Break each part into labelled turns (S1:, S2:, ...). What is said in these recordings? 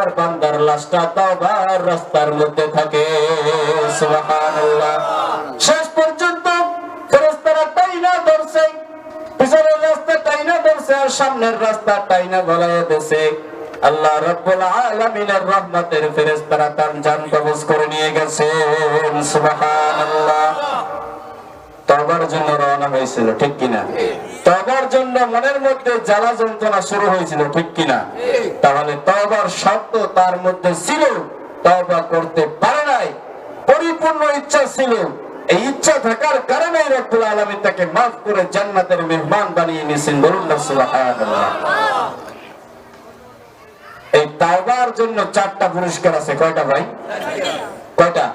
S1: আমার বান্দার লাশটা তওবার রাস্তার মধ্যে থাকে। সুবহানাল্লাহ। শেষ পর্যন্ত ফেরেশতারা টাইনা ধরছে, পিছনের রাস্তা টাইনা ধরছে আর সামনের রাস্তা টাইনা গলায় দিয়েছে। আল্লাহ রাব্বুল আলামিনের রহমতের ফেরেশতারা তার জান কবজ করে নিয়ে গেছেন। সুবহানাল্লাহ। তওবার জন্য রওনা হয়েছিল, ঠিক কিনা? তওবার জন্য মনের মধ্যে জ্বালা যন্ত্রণা শুরু হয়েছিল, ঠিক কিনা? তাহলে তওবার শর্ত তার মধ্যে ছিল, তওবা করতে পারে নাই, পরিপূর্ণ ইচ্ছা ছিল। এই ইচ্ছা থাকার কারণে রব্বুল আলামিন তাকে মাফ করে জান্নাতের মেহমান বানিয়ে নিয়েছেন। বলুন না সুবহানাল্লাহ। এই তওবার জন্য 4টা পুরস্কার আছে। কয়টা ভাই? কয়টা?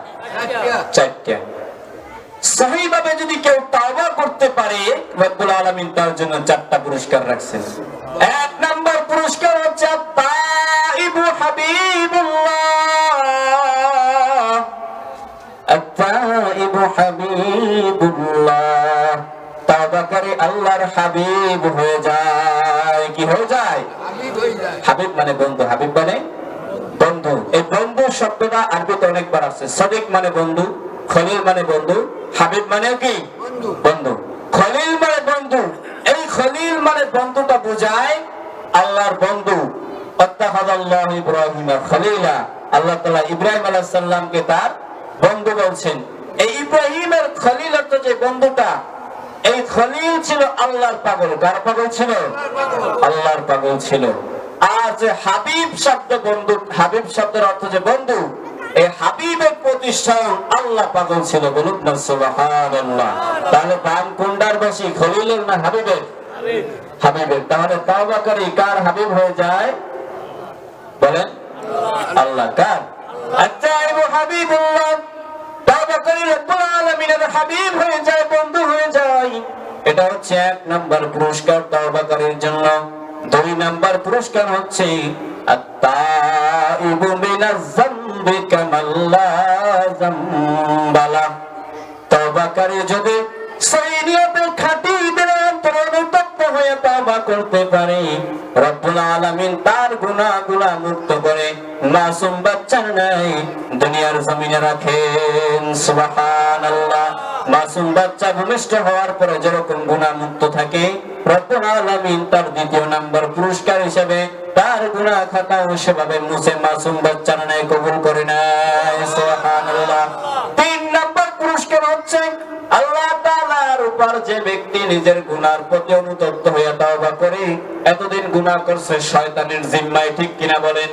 S1: 4টা। সহিভাবে যদি কেউ তাওবা করতে পারে, রব্বুল আলামিন তার জন্য 4টা পুরস্কার রাখছেন। 1 নাম্বার পুরস্কার হচ্ছে আত-তাইবু হাবিবুল্লাহ। আত-তাইবু হাবিবুল্লাহ। তাওবাকারী আল্লাহর হাবিব হয়ে যায়। কি হয়ে যায়? হাবিব হয়ে যায়। হাবিব মানে বন্ধু, হাবিব মানে বন্ধু। এই বন্ধু শব্দটা আরবিতে অনেকবার আছে। সাদিক মানে বন্ধু, খলিল মানে বন্ধু, হাবিব মানে কি? বন্ধু। খলিল মানে বন্ধু। এই খলিল মানে বন্ধুটা বোঝায় আল্লাহর বন্ধু। আত্তাখাযাল্লাহু ইব্রাহিমা খলিলা। আল্লাহ তাআলা ইব্রাহিম আলাইহিস সালামকে তার বন্ধু বলছেন। এই ইব্রাহিমের খলিল অর্থ যে বন্ধুটা, এই খলিল ছিল আল্লাহর পাগল। কার পাগল ছিল? আল্লাহর পাগল ছিল। আর যে হাবিব শব্দ, বন্ধু, হাবিব শব্দের অর্থ যে বন্ধু, এই হাবিবের প্রতি স্বয়ং আল্লাহ পাগল ছিল। বলুন না সুবহানাল্লাহ। তাহলে বাম কোনটার বেশি, খলিলের না হাবিবের? হাবিবের। তাহলে তাওবাকারী কার হাবিব হয়ে যায়? বলেন আল্লাহ। কার? আত-তাইবু হাবিবুল্লাহ। তাওবাকারী রব্বুল আলামিনের হাবিব হয়ে যায়, বন্ধু হয়ে যায়। এটা হচ্ছে 1 নাম্বার পুরস্কার তাওবাকারীর জন্য। 2 নাম্বার পুরস্কার হচ্ছে আত-তাইবু মিনাজ যামবি কামাল্লা যামবালা। তওবাকারী যদি সেই নিয়তে খাঁটি দিলে অনুতপ্ত হয়ে তওবা করতে পারে, রব্বুল আলামিন তার গুনাহগুলো মুক্ত করে মাসুম বাচ্চার ন্যায় দুনিয়ার জমিনে রাখেন। সুবহানাল্লাহ। মাসুম বাচ্চা ভূমিষ্ঠ হওয়ার পরে যেরকম গুনাহ মুক্ত থাকে, রব্বুল আলামিন তার 2 নাম্বার পুরস্কার হিসেবে তার গুনাহ খাতা সেভাবে মুছে মাসুম বাচ্চার ন্যায় কবুল করে নেয়। সুবহানাল্লাহ। 3 নাম্বার পুরস্কার হচ্ছে আল্লাহ তাআলার উপর যে ব্যক্তি নিজের গুনার প্রতি অনুতপ্ত হয়ে তওবা করে, এতদিন গুনাহ করছে শয়তানের জিম্মায়, ঠিক কিনা বলেন?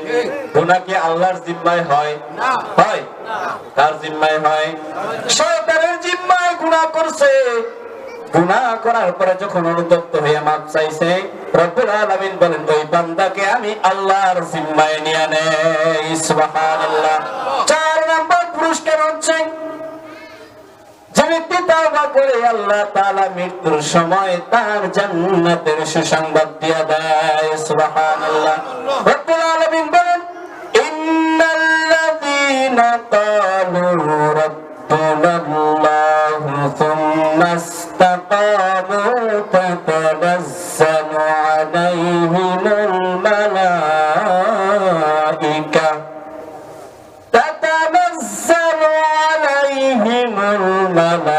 S1: গুনাহ কি আল্লাহর জিম্মায় হয়? না। হয়? কার জিম্মায় হয়? শয়তানের জিম্মায় গুনাহ করছে। গুনাহ করার পরে যখন অনুতপ্ত হয়ে মাফ চাইছে, রব্বুল আলামিন বলেন ওই বান্দাকে আমি আল্লাহর জিম্মায় নিয়ে নেই। সুবহানাল্লাহ। 4 নাম্বার পুরস্কার হচ্ছে যে ব্যক্তি তওবা করে আল্লাহ তাআলা মৃত্যুর সময় তার জান্নাতের সুসংবাদ দিয়ে দেয়। সুবহানাল্লাহ। রব্বুল আলামিন বলেন ইন্নাল্লাযীনা ক্বালু রাব্বুনাল্লাহু সুম্মা ইসতাকামু তাতানাজ্জালু আলাইহিমুল মালায়েকা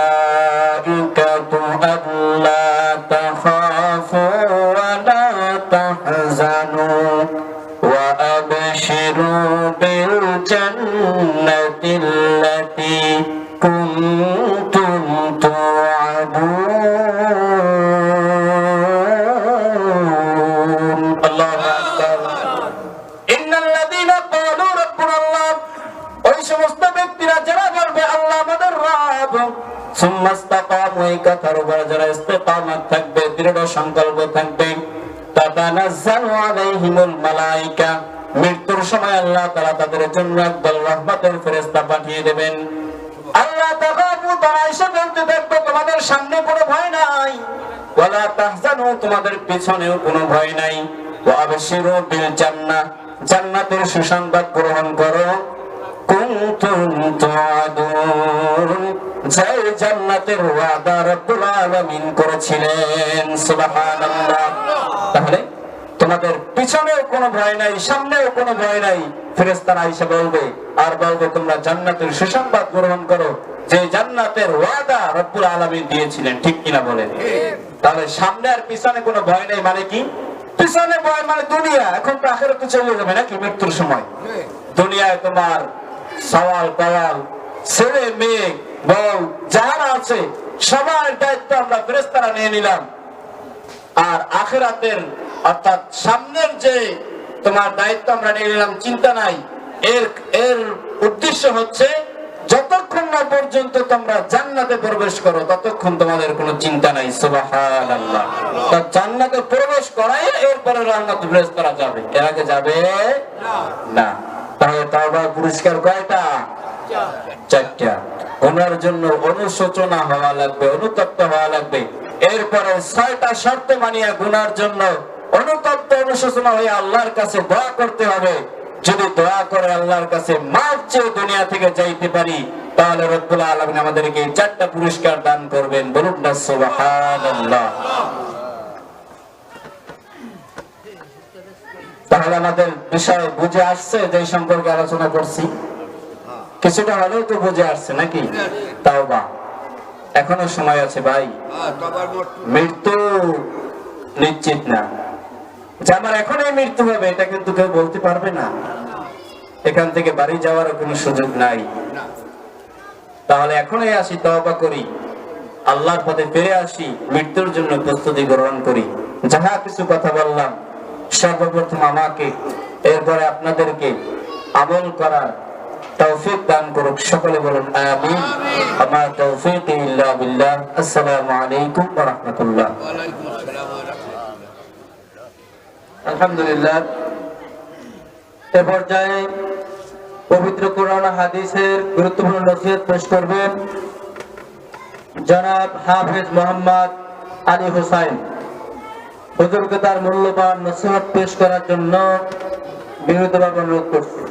S1: الملائكة ألا تخافوا ولا تحزنوا وأبشروا بالجنة التي كنتم توعدون. الله أكبر. إن الذين قالوا ربنا الله. ওই সমস্ত ব্যক্তিরা যারা বলবে আল্লাহ আমাদের রব, সুম্মা ইসতাকামু, এই কথার উপর যারা ইস্তেকামত থাকবে, দৃঢ় সংকল্প থাকবে, তাতানাজ্জালু আলাইহিমুল মালায়েকা, মৃত্যুর সময় আল্লাহ তাআলা তাদের জন্য একদল রহমতের ফেরেশতা পাঠিয়ে দেবেন। আল্লাহ তাআফু, তারা এসে বলতে থাকবে তোমাদের সামনে কোনো ভয় নাই, ওয়ালা তাহজানু, তোমাদের পিছনেও কোনো ভয় নাই, ওয়া আবশিরু বিল জান্নাহ, জান্নাতের সুসংবাদ গ্রহণ করো, কুনতুম তুআদুন, যে জান্নাতের ওয়াদা রব্বুল আলামিন করেছিলেন। সুবহানাল্লাহ। তাহলে তোমাদের পিছনেও কোনো ভয় নাই, সামনেও কোনো ভয় নাই। ফেরেশতারা এসে বলবে আর বলবে তোমরা জান্নাতের সুসংবাদ গ্রহণ করো, যে জান্নাতের ওয়াদা রব্বুল আলামিন দিয়েছিলেন। ঠিক কিনা বলেন? তাহলে সামনে আর পিছনে কোনো ভয় নেই মানে কি? পিছনে ভয় মানে দুনিয়া, এখন তো আখিরাতে চলে যাবে নাকি মৃত্যুর সময়। দুনিয়ায় তোমার সওয়াল পাওয়াল, ছেলে মেয়ে বউ যারা আছে সবার দায়িত্ব আমরা ফেরেশতারা নিয়ে নিলাম। আর আখিরাতের অর্থাৎ সামনের যে তোমার দায়িত্ব আমরা নিয়ে নিলাম, চিন্তা নাই। এর উদ্দেশ্য হচ্ছে যতক্ষণ না পর্যন্ত তোমরা জান্নাতে প্রবেশ করো ততক্ষণ তোমাদের কোনো চিন্তা নাই। সুবহানাল্লাহ। তো জান্নাতে প্রবেশ করাই এরপরে জান্নাতে প্রবেশ করা যাবে, এর আগে যাবে না। তাহলে তাওবার পুরস্কার কয়টা? 4টা। ওনার জন্য অনুশোচনা হওয়া লাগবে, অনুতপ্ত হওয়া লাগবে। এরপরে 6টা শর্ত মানিয়া গুনার জন্য অনুতপ্ত অনুশোচনা হয়ে আল্লাহর কাছে দোয়া করতে হবে। যদি দোয়া করে আল্লাহর কাছে মাফ চেয়ে দুনিয়া থেকে যাইতে পারি, তাহলে রব্বুল আলামিন আমাদেরকে 4টা পুরস্কার দান করবেন। বলুন না সুবহানাল্লাহ। তাহলে আমাদের বিষয় বুঝে আসছে, যে সম্পর্কে আলোচনা করছি কিছুটা হলেও তো বুঝে আসছে নাকি? তাওবা, এখনো সময় আছে ভাই। মৃত্যু নিশ্চিত না যে আমার এখনই মৃত্যু হবে, এটা কিন্তু কেউ বলতে পারবে না। এখান থেকে বাড়ি যাওয়ার কোনো সুযোগ নাই। তাহলে এখনই আসি, তওবা করি, আল্লাহর পথে ফিরে আসি, মৃত্যুর জন্য প্রস্তুতি গ্রহণ করি। যাহা কিছু কথা বললাম সর্বপ্রথম আমাকে, এরপরে আপনাদেরকে আমল করার তৌফিক দান করুক। সকলে বলুন আমিন। আমার তৌফিক ইল্লা বিল্লাহ। আসসালামু আলাইকুম ওয়া রাহমাতুল্লাহ।
S2: আলহামদুলিল্লাহ। এ পর্যায়ে পবিত্র কোরআন হাদিসের গুরুত্বপূর্ণ নসিহত পেশ করবেন জনাব হাফেজ মোহাম্মদ আলী হোসাইন। হুজুরকে তার মূল্যবান নসিহত পেশ করার জন্য বিনীতভাবে অনুরোধ করছি।